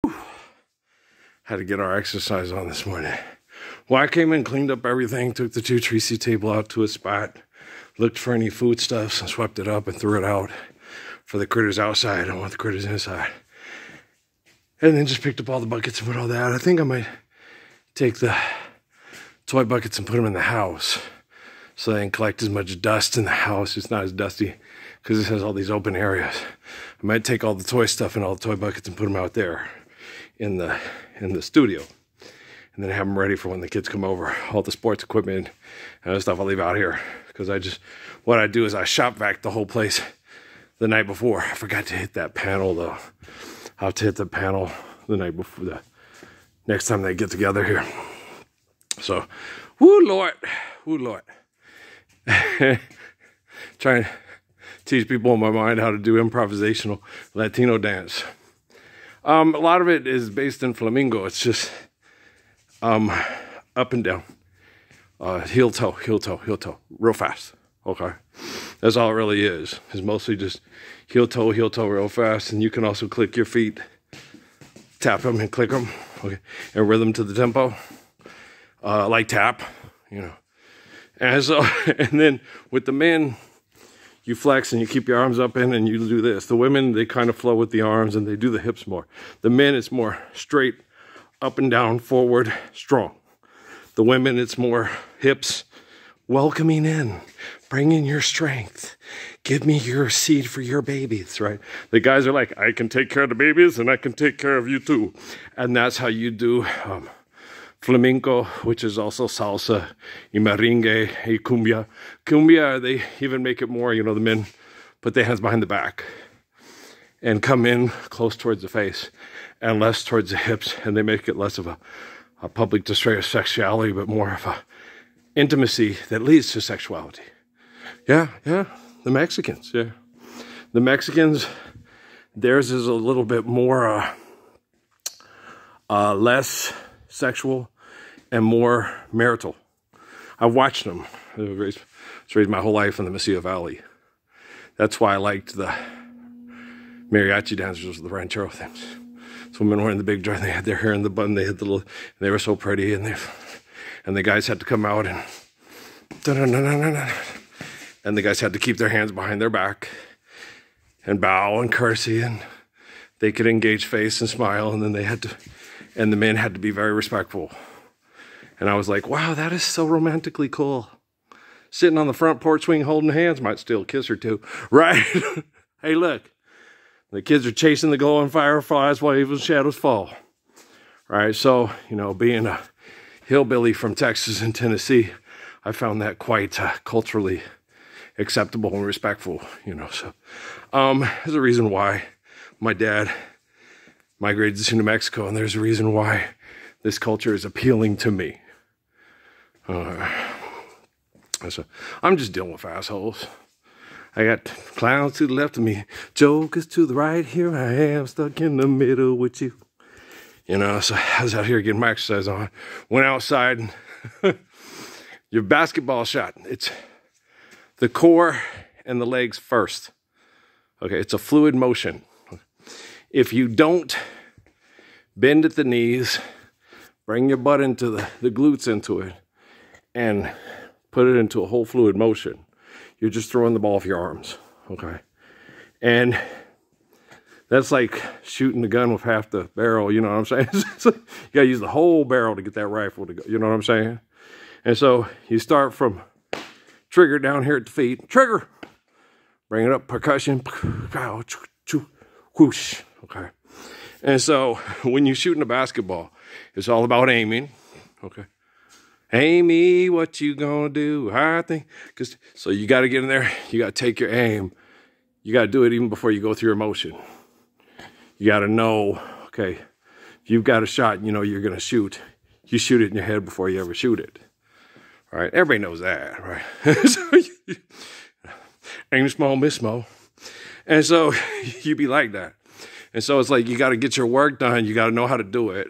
Had to get our exercise on this morning. Well, I came in, cleaned up everything, took the 2 3C table out to a spot, looked for any foodstuffs and swept it up and threw it out for the critters outside. I don't want the critters inside. And then just picked up all the buckets and put all that. I think I might take the toy buckets and put them in the house so I can collect as much dust in the house. It's not as dusty because it has all these open areas. I might take all the toy stuff in all the toy buckets and put them out there in the studio, and then have them ready for when the kids come over. All the sports equipment and other stuff I'll leave out here, because what I do is I shop vac the whole place the night before. I forgot to hit that panel though. I'll have to hit the panel the night before, the next time they get together here. So, woo Lord, trying to teach people in my mind how to do improvisational Latino dance. A lot of it is based in flamenco. It's just up and down, heel toe, real fast. Okay, that's all it really is. It's mostly just heel toe, real fast. And you can also click your feet, tap them and click them. Okay, and rhythm to the tempo, like tap, you know. And so, and then with the men, you flex and you keep your arms up in and you do this. The women, they kind of flow with the arms and they do the hips more. The men, it's more straight, up and down, forward, strong. The women, it's more hips, welcoming in, bring in your strength. Give me your seed for your babies, right? The guys are like, I can take care of the babies and I can take care of you too. And that's how you do flamenco, which is also salsa, y merengue, y cumbia. Cumbia, they even make it more, you know, the men put their hands behind the back and come in close towards the face and less towards the hips, and they make it less of a public display of sexuality, but more of a intimacy that leads to sexuality. Yeah, the Mexicans, yeah. The Mexicans, theirs is a little bit more, less and more marital. I've watched them. I was raised my whole life in the Mesilla Valley. That's why I liked the mariachi dancers, the ranchero things. So women were in the big dress, they had their hair in the bun, they had the little, they were so pretty, and the guys had to come out and the guys had to keep their hands behind their back and bow and curtsy, and they could engage face and smile, and then and the men had to be very respectful. And I was like, wow, that is so romantically cool. Sitting on the front porch swing holding hands, might steal a kiss or two, right? Hey, look, the kids are chasing the glowing fireflies while even shadows fall. Right, so, you know, being a hillbilly from Texas and Tennessee, I found that quite culturally acceptable and respectful, you know. So, there's a reason why my dad migrated to New Mexico, and there's a reason why this culture is appealing to me. So I'm just dealing with assholes. I got clowns to the left of me, jokers to the right. Here I am, stuck in the middle with you. You know, so I was out here getting my exercise on. Went outside, and your basketball shot, it's the core and the legs first. Okay, it's a fluid motion. If you don't bend at the knees, bring your butt into the glutes into it, and put it into a whole fluid motion, you're just throwing the ball with your arms, okay? And that's like shooting the gun with half the barrel, you know what I'm saying? You gotta use the whole barrel to get that rifle to go, you know what I'm saying? And so you start from trigger down here at the feet, trigger, bring it up, percussion, whoosh, okay? And so when you're shooting a basketball, it's all about aiming, okay? Amy, what you gonna do? I think, so you got to get in there. You got to take your aim. You got to do it even before you go through your motion. You got to know, okay, if you've got a shot, you know you're gonna shoot. You shoot it in your head before you ever shoot it. All right, everybody knows that, right? So aim small, miss small, and so you be like that. And so it's like you got to get your work done. You got to know how to do it.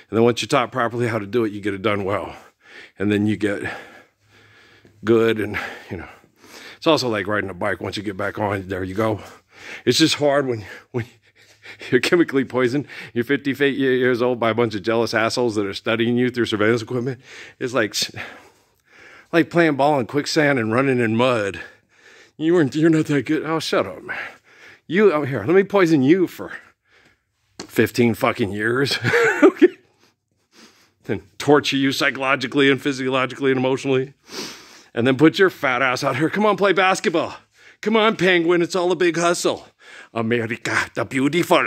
And then once you're taught properly how to do it, you get it done well. And then you get good, and, you know. It's also like riding a bike. Once you get back on, there you go. It's just hard when You're chemically poisoned. You're 58 years old by a bunch of jealous assholes that are studying you through surveillance equipment. It's like playing ball in quicksand and running in mud. You're not that good. Oh, shut up, man. Here, let me poison you for 15 fucking years. Okay. Then torture you psychologically and physiologically and emotionally. And then put your fat ass out here. Come on, play basketball. Come on, penguin. It's all a big hustle. America, the beautiful.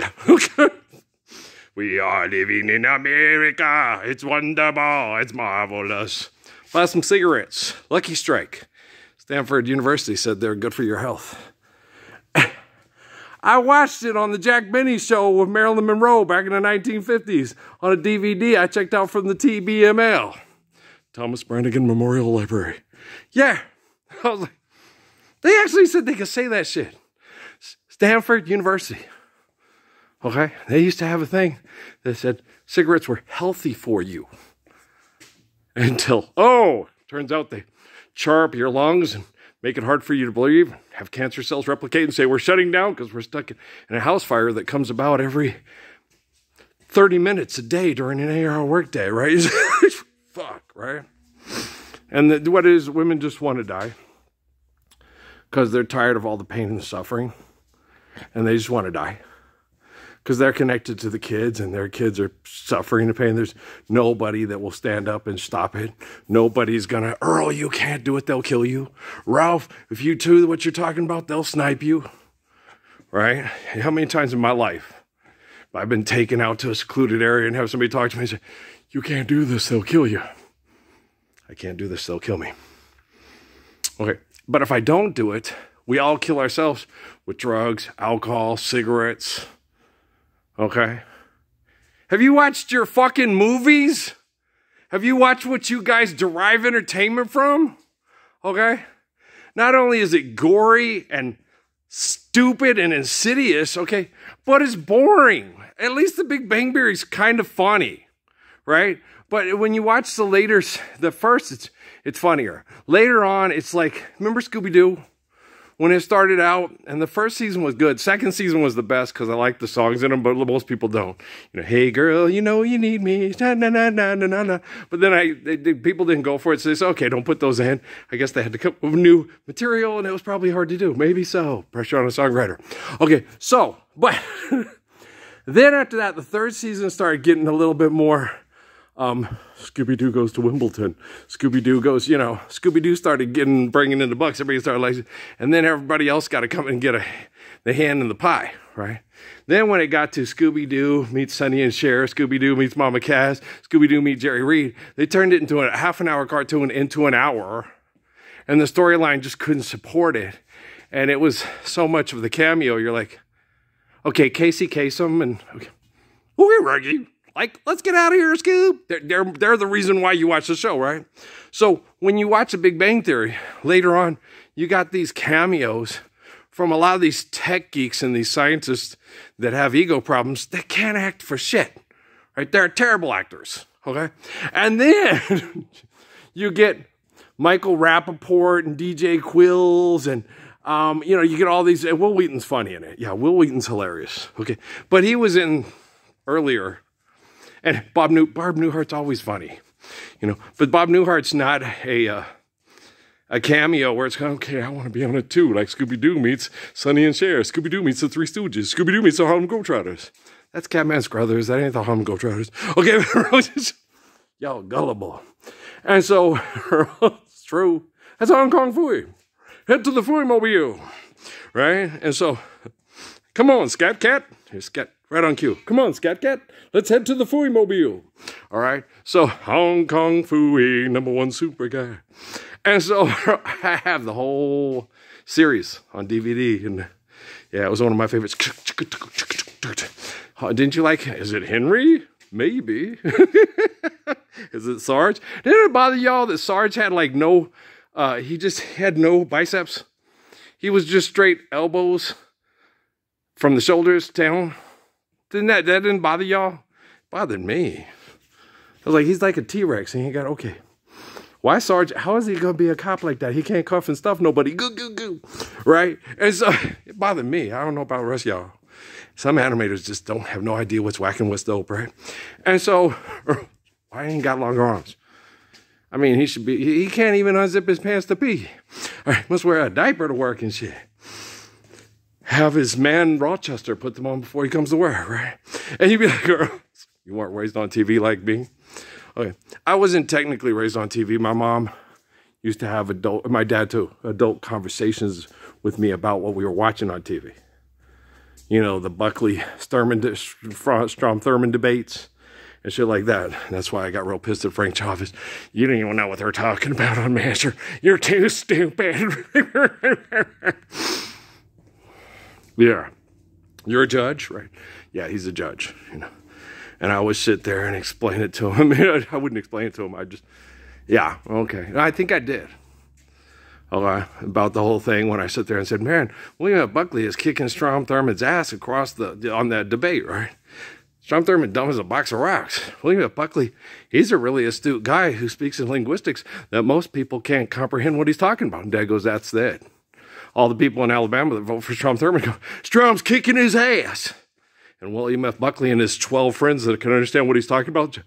We are living in America. It's wonderful. It's marvelous. Buy some cigarettes. Lucky Strike. Stanford University said they're good for your health. I watched it on the Jack Benny show with Marilyn Monroe back in the 1950s on a DVD I checked out from the TBML. Thomas Brannigan Memorial Library. Yeah. I was like, they actually said they could say that shit. Stanford University. Okay? They used to have a thing that said cigarettes were healthy for you. Until, turns out they char up your lungs and make it hard for you to breathe, have cancer cells replicate and say, we're shutting down because we're stuck in a house fire that comes about every 30 minutes a day during an 8-hour workday, right? Fuck, right? And what is, women just want to die because they're tired of all the pain and suffering, and they just want to die because they're connected to the kids, and their kids are suffering the pain. There's nobody that will stand up and stop it. Nobody's gonna, Earl, you can't do it, they'll kill you. Ralph, if you do what you're talking about, they'll snipe you, right? How many times in my life have I been taken out to a secluded area and have somebody talk to me and say, you can't do this, they'll kill you. I can't do this, they'll kill me. Okay, but if I don't do it, we all kill ourselves with drugs, alcohol, cigarettes. Okay? Have you watched your fucking movies? Have you watched what you guys derive entertainment from? Okay? Not only is it gory and stupid and insidious, okay, but it's boring. At least The Big Bang Theory's kind of funny, right? But when you watch the first, it's funnier. Later on, it's like, remember Scooby-Doo? When it started out, and the first season was good. Second season was the best because I like the songs in them, but most people don't. You know, hey girl, you know you need me, na na na na na na. But then people didn't go for it, so they said, okay, don't put those in. I guess they had to come up with new material, and it was probably hard to do. Maybe so. Pressure on a songwriter. Okay, so, but then after that, the third season started getting a little bit more. Scooby-Doo goes to Wimbledon. Scooby-Doo goes, Scooby-Doo started bringing in the bucks. Everybody started like, and then everybody else got to come and get the hand in the pie, right? Then when it got to Scooby-Doo meets Sonny and Cher, Scooby-Doo meets Mama Cass, Scooby-Doo meets Jerry Reed, they turned it into a half-an-hour cartoon into an hour, and the storyline just couldn't support it. And it was so much of the cameo, you're like, okay, Casey Kasem, and okay, Reggie. Like, let's get out of here, Scoob. They're the reason why you watch the show, right? So when you watch The Big Bang Theory, later on, you got these cameos from a lot of these tech geeks and these scientists that have ego problems that can't act for shit, right? They're terrible actors, okay? And then you get Michael Rappaport and DJ Quills and, you get all these, Will Wheaton's funny in it. Yeah, Will Wheaton's hilarious, okay? But he was in earlier. And Bob Newhart's always funny, But Bob Newhart's not a cameo where it's okay, I want to be on it too, like Scooby-Doo meets Sonny and Cher, Scooby-Doo meets the Three Stooges, Scooby-Doo meets the Harlem Globetrotters. That's Catman Scrothers, that ain't the Harlem Globetrotters. Okay, y'all gullible. And so, it's true. That's Hong Kong Phooey. Head to the Phooey Mobile, right? And so, come on, Scat Cat. Here's Scat. Right on cue. Come on, Scat Cat. Let's head to the Phooey Mobile. All right. So, Hong Kong Phooey, #1 super guy. And so, I have the whole series on DVD. And yeah, it was one of my favorites. Didn't you like it? Is it Henry? Maybe. Is it Sarge? Didn't it bother y'all that Sarge had like no, he just had no biceps? He was just straight elbows from the shoulders down. That didn't bother y'all? It bothered me. I was like, he's like a T-Rex, and he got, okay. Why Sarge? How is he going to be a cop like that? He can't cuff and stuff nobody. Goo, goo, goo. Right? And so, it bothered me. I don't know about the rest of y'all. Some animators just don't have no idea what's whack and what's dope, right? And so, why ain't got longer arms? I mean, he can't even unzip his pants to pee. All right, must wear a diaper to work and shit. Have his man Rochester put them on before he comes to work, right? And you'd be like, girl, you weren't raised on TV like me? Okay, I wasn't technically raised on TV. My mom used to have my dad too, adult conversations with me about what we were watching on TV. You know, the Buckley Strom Thurmond debates and shit like that. And that's why I got real pissed at Frank Chavez. You don't even know what they're talking about on Master. You're too stupid. Yeah. You're a judge, right? Yeah, he's a judge, you know. And I would sit there and explain it to him. I wouldn't explain it to him. Yeah, okay. And I think I did. Okay, about the whole thing when I sit there and said, man, William F. Buckley is kicking Strom Thurmond's ass across on that debate, right? Strom Thurmond dumb as a box of rocks. William F. Buckley, he's a really astute guy who speaks in linguistics that most people can't comprehend what he's talking about. And Dad goes, that's it. All the people in Alabama that vote for Strom Thurmond go, Strom's kicking his ass. And William F. Buckley and his 12 friends that can understand what he's talking about,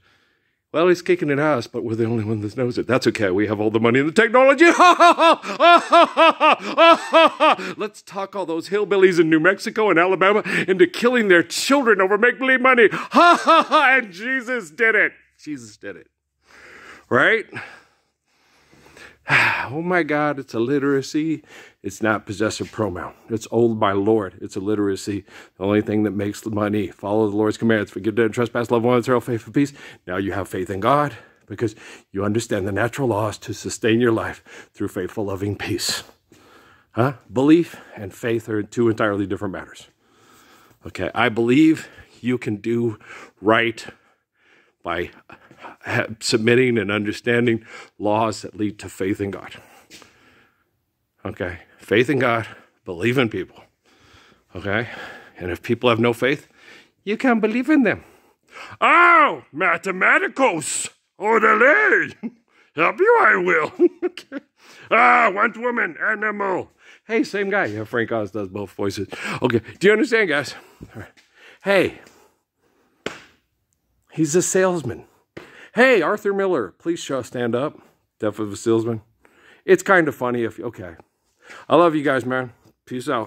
well, he's kicking it ass, but we're the only one that knows it. That's okay. We have all the money and the technology. Let's talk all those hillbillies in New Mexico and Alabama into killing their children over make-believe money. And Jesus did it. Jesus did it. Right? Oh my God, it's illiteracy. It's not possessive pronoun. It's old my Lord. It's illiteracy. The only thing that makes the money. Follow the Lord's commands. Forgive debt and trespass. Love one another. Faith and peace. Now you have faith in God because you understand the natural laws to sustain your life through faithful, loving peace. Huh? Belief and faith are two entirely different matters. Okay, I believe you can do right by submitting and understanding laws that lead to faith in God. Okay, faith in God, believe in people. Okay, and if people have no faith, you can't believe in them. Oh, mathematicos, orderly, help you I will. Okay. One woman, animal. Hey, same guy. Yeah, Frank Oz does both voices. Okay, do you understand, guys? All right. Hey, he's a salesman. Hey, Arthur Miller, please stand up. Death of a Salesman. It's kind of funny if, okay. I love you guys, man. Peace out.